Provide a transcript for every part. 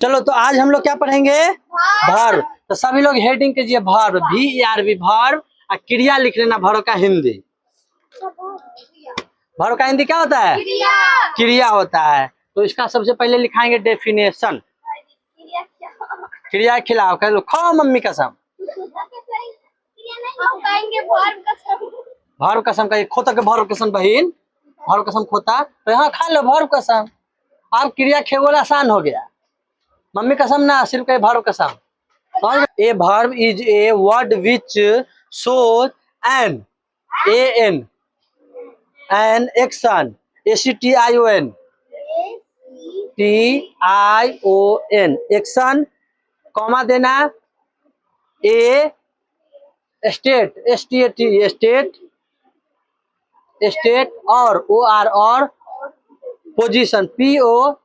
चलो तो आज हम लोग क्या पढ़ेंगे? वर्ब। तो सभी लोग हेडिंग कीजिए वर्ब, VERB वर्ब, और क्रिया लिख लेना वर्ब का हिंदी। वर्ब का हिंदी क्या होता है? क्रिया होता है। तो इसका सबसे पहले लिखाएंगे डेफिनेशन। क्रिया खिलाओ, कह लो खाओ मम्मी कसम। वर्ब कसम का खोता के वर्ब कसम बहिन, वर्ब कसम खोता तो यहाँ खा लो वर्ब कसम। अब क्रिया खेगोल आसान हो गया, मम्मी कसम ना, सिर्फ कहे वर्ब कसम। A verb is a word which shows an action, ACTION, TION, action, comma देना, ए स्टेट, STAT, स्टेट, और OR और पोजीशन, POSSESSION,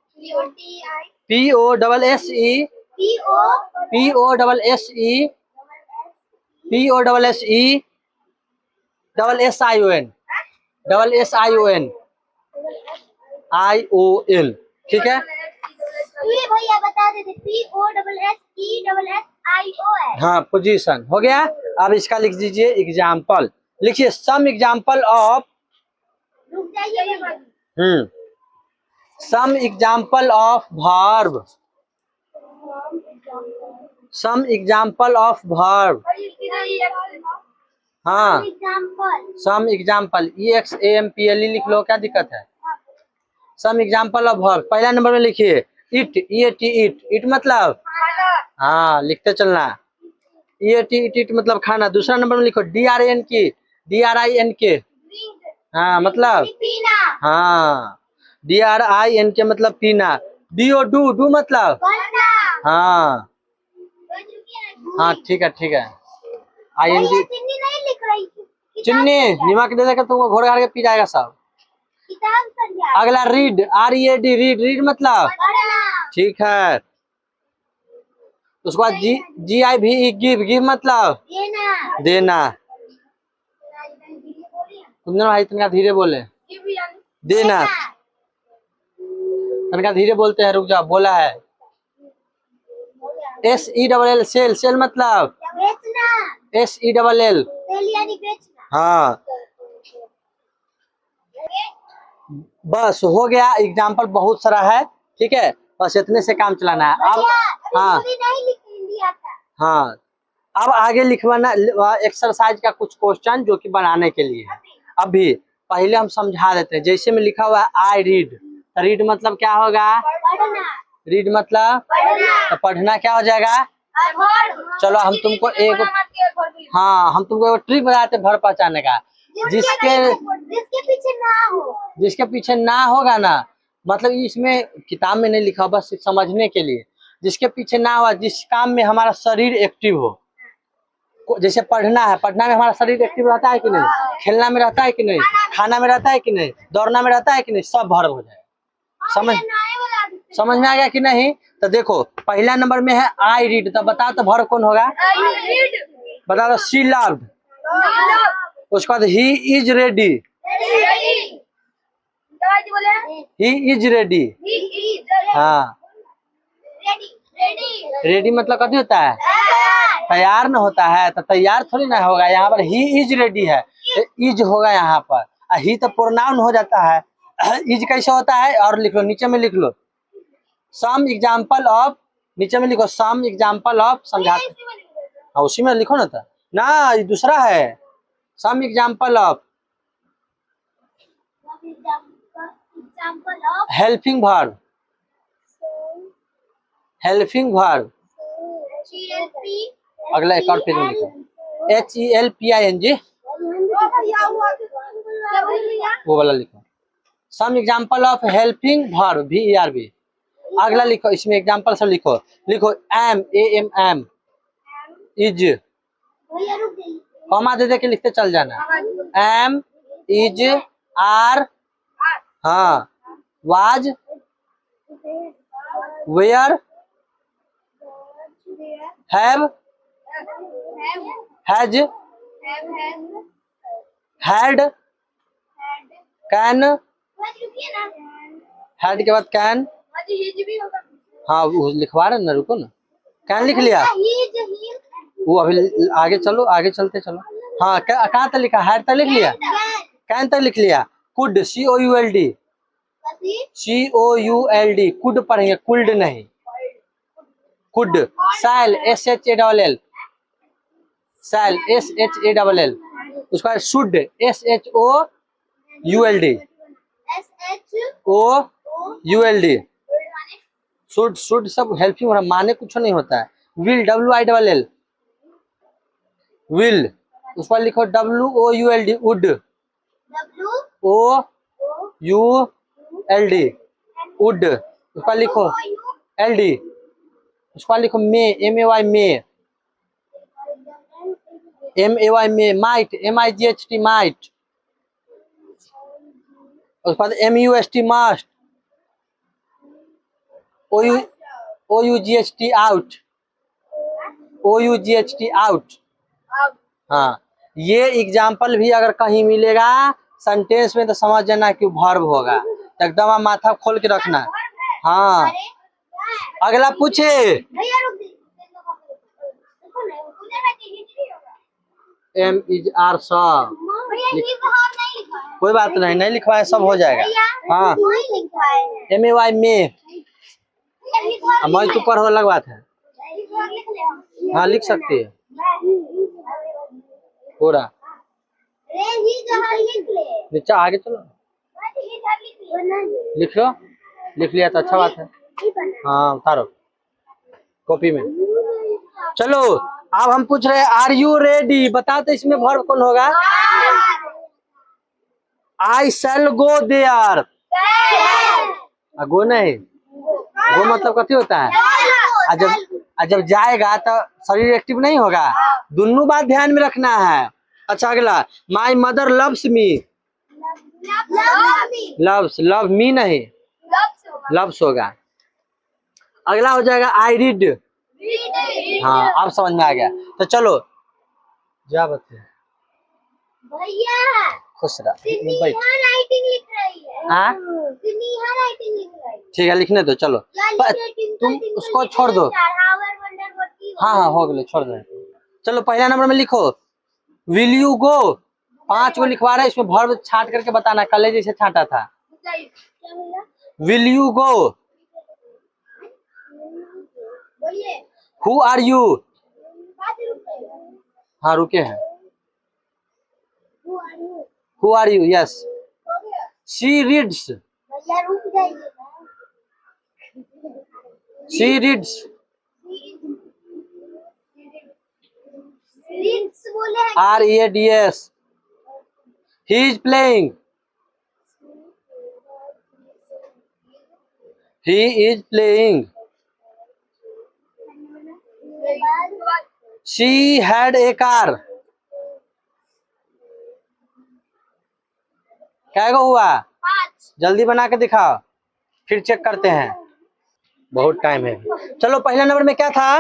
ठीक है। भैया बता देते POSSESSION। हाँ, पोजीशन हो गया। अब इसका लिख दीजिए एग्जाम्पल, लिखिए some example of, some example of verb, some example of verb. हाँ, सम एग्जाम्पल EXAMPLE लिख लो, क्या दिक्कत है? Some example of verb. पहला नंबर में लिखिए इट, इट मतलब, हाँ लिखते चलना, इट मतलब खाना। दूसरा नंबर में लिखो DRINK, हाँ मतलब, हाँ DRINK मतलब पीना। डू मतलब, हाँ हाँ ठीक है ING। चिन्नी निमक दे देगा तुमको घोड़ घाड़ के पी जाएगा सब। अगला रीड, READ, रीड मतलब, ठीक है। उसके बाद GIVE, गिव मतलब देना। कुंदन भाई तनका धीरे बोले, देना तनका धीरे बोलते हैं, रुक जाओ, बोला है। SELL, सेल मतलब SELL, हाँ बस हो गया। एग्जाम्पल बहुत सारा है, ठीक है, बस इतने से काम चलाना है। अब हाँ हाँ, अब आगे लिखवाना एक्सरसाइज का कुछ क्वेश्चन जो कि बनाने के लिए। अभी पहले हम समझा देते हैं, जैसे में लिखा हुआ है आई रीड, तो रीड मतलब क्या होगा? रीड मतलब तो पढ़ना क्या हो जाएगा? चलो हम तुमको एक, हाँ हम तुमको एक ट्रिक बताते भर पहचानने का। जिसके पीछे ना होगा ना, मतलब इसमें किताब में नहीं लिखा, बस समझने के लिए। जिसके पीछे ना हुआ, जिस काम में हमारा शरीर एक्टिव हो, जैसे पढ़ना है, पढ़ना में हमारा शरीर एक्टिव रहता है कि नहीं? खेलना में रहता है कि नहीं? खाना में रहता है कि नहीं? दौड़ना में रहता है कि नहीं? सब वर्ब हो जाएगा। समझ में आ गया कि नहीं? तो देखो पहला नंबर में है आई रीड, तो बताओ तो वर्ब कौन होगा? बता दो। शी लव्ड, उसके बाद he is ready, he is ready, हाँ रेडी मतलब कभी होता है तैयार न होता है, तो तैयार थोड़ी ना होगा। यहाँ पर ही इज रेडी है, इज होगा यहाँ पर, ही तो प्रोनाउन हो जाता है। इज कैसे होता है? और लिख लो, नीचे में लिख लो सम एग्जाम्पल ऑफ, नीचे में लिखो सम एग्जाम्पल ऑफ, समझाते, हाँ उसी में लिखो ना, था ना, ये दूसरा है some example of helping verb, helping verb. अगला एक और पेज में लिखो HELPING, वो वाला लिखो some example of helping verb, VERB। अगला लिखो, इसमें एग्जाम्पल सब लिखो, AM, इज, कॉमा दे दे के लिखते चल जाना। एम, इज, आर, हाँ, was, were, have, has, had, can, had के बाद कैन, हाँ वो लिखवा रहे ना, रुको ना। क्या लिख लिया? वो अभी आगे चलो, आगे चलते चलो। हाँ कहाँ तक लिखा? हैड तक लिख लिया? कैन तक लिख लिया? कुड, COULD, COULD, कुड पढ़ेंगे, कुल्ड नहीं, could. Shall, SHALL, shall, SHALL। उसके बाद should, SHOULD, OULD। Should, should सब हेल्पिंग हो रहा, माने कुछ नहीं होता है। Will, WILL, will. उस पर लिखो WOULD, वुड, OULD, वुड। उस पर लिखो LD। उस पर लिखो may, MAY, may, MAY, may. Might, MIGHT, might. उसके बाद MUST, must. OUGHT, ought, OUGHT, ought. हाँ, ये एग्जाम्पल भी अगर कहीं मिलेगा सेंटेंस में तो समझ जाना कि वर्ब होगा, एकदम आप माथा खोल के रखना। हाँ, अगला पूछे। M is R सब, कोई बात नहीं, नहीं लिखवाए सब हो जाएगा। हाँ, MAY, मे। मैं तो पर हो अलग बात है। हाँ लिख सकती है पूरा। नीचे आगे चलो, लिख लो। लिख लिया तो अच्छा बात है। हाँ उतारो कॉपी में। चलो अब हम पूछ रहे हैं, आर यू रेडी? बताओ तो इसमें वर्ब कौन होगा? आई शैल गो देयर। गो नहीं, गो मतलब कथी होता है? जब जाएगा तो शरीर एक्टिव नहीं होगा, दोनों बात ध्यान में रखना है। अच्छा अगला, my mother loves me. Loves, love me नहीं, लव्स होगा। अगला हो जाएगा आई रीड। हाँ अब समझ में आ गया। तो चलो जा बच्चे, भैया खुश रह, सिनेहा राइटिंग लिख रही है। हाँ सिनेहा राइटिंग लिख रही है। ठीक है लिखने दो। चलो तुम उसको छोड़ दो। हाँ हाँ हो गया, छोड़ दो। चलो पहला नंबर में लिखो विल यू गो। 5 को लिखवा रहा है, इसमें वर्ब छांट करके बताना, कल जैसे छांटा था। Will you go. Who are you. हाँ रुके हैं। Who are you, yes. She reads, भैया रुक जाइए। शी रीड्स, बोले READS। He is playing, he is playing. She had a car. क्या हुआ? 5। जल्दी बना के दिखाओ, फिर चेक करते हैं, बहुत टाइम है। चलो पहला नंबर में क्या था?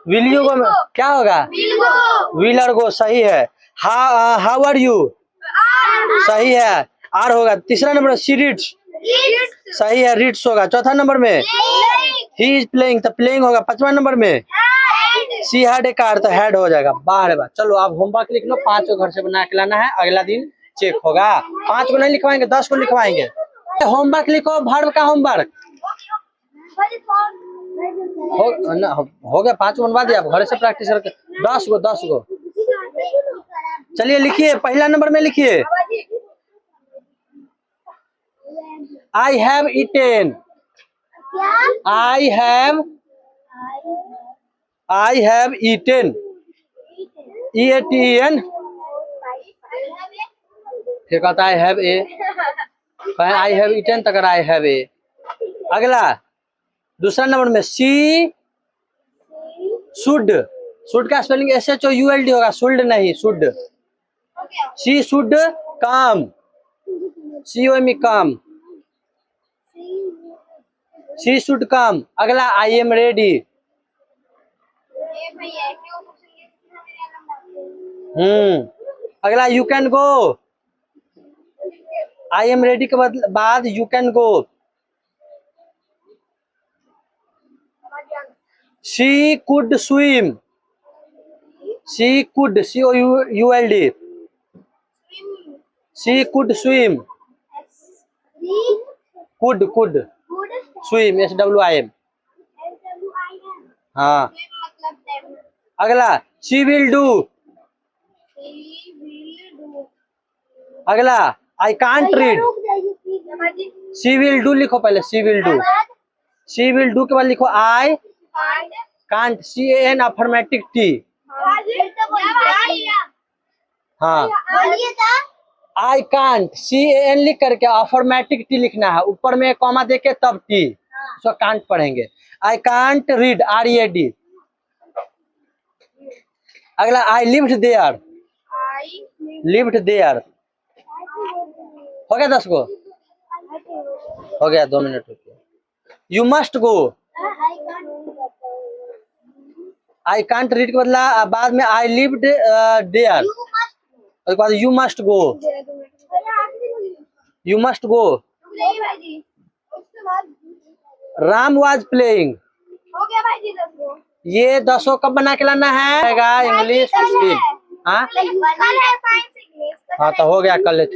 विल यू गो। क्या होगा? विल और गो, सही है। हाउ आर यू, सही है, आर होगा। तीसरा नंबर सी रीड्स, सही है, रीड्स होगा। चौथा नंबर में ही इज प्लेइंग, तो प्लेइंग होगा। 5वां नंबर में सी हैड ए कार, तो हैड हो जाएगा। बाहर बार। चलो आप होमवर्क लिख लो, 5 को घर से बना के लाना है, अगला दिन चेक होगा। 5 को नहीं लिखवाएंगे, 10 को लिखवाएंगे। होमवर्क लिखो, वर्ब का होमवर्क हो गया। 5 बनवा दिया, आप घर से प्रैक्टिस करके। 10 गो 10 गो। चलिए लिखिए, पहला नंबर में लिखिए I have eaten. I have eaten, EATEN। फिर कहता I have a, I have eaten तक आई हैव ए। अगला दूसरा नंबर में सी शुड। शुड का स्पेलिंग SHOULD होगा, शुल्ड नहीं, should. She should come, COME come, she should come. अगला आई एम रेडी। अगला you can go. I am ready के बाद you can go. She could swim, she could, COULD, Swim. She could swim, Read. Could Good. Swim, SWIM। SWIM. हाँ, Swim मतलब तैरना। अगला she will do, She will do. अगला आई can't read, रुक जाइए please. She will do लिखो पहले, she will do, she will do के बाद लिखो I can't, CAN affirmative T। हाँ, बोलिए तो। आई कांट CAN लिख करके अफर्मेटिव T लिखना है, ऊपर में कॉमा देके तब T, उसको कांट पढ़ेंगे। I can't read, READ। अगला I lived there, lived there. हो गया 10 गो, हो गया, 2 मिनट रुकिए। You must go, I can't read के बदला बाद में आई लिव्ड देयर, उसके बाद you must go, you must go. Ram was playing, हो गया भाई जी 10 गो। ये 10 कब बना के लाना है इंग्लिश स्किल। हाँ कल है साइंस इंग्लिश। हाँ, तो हो गया कल।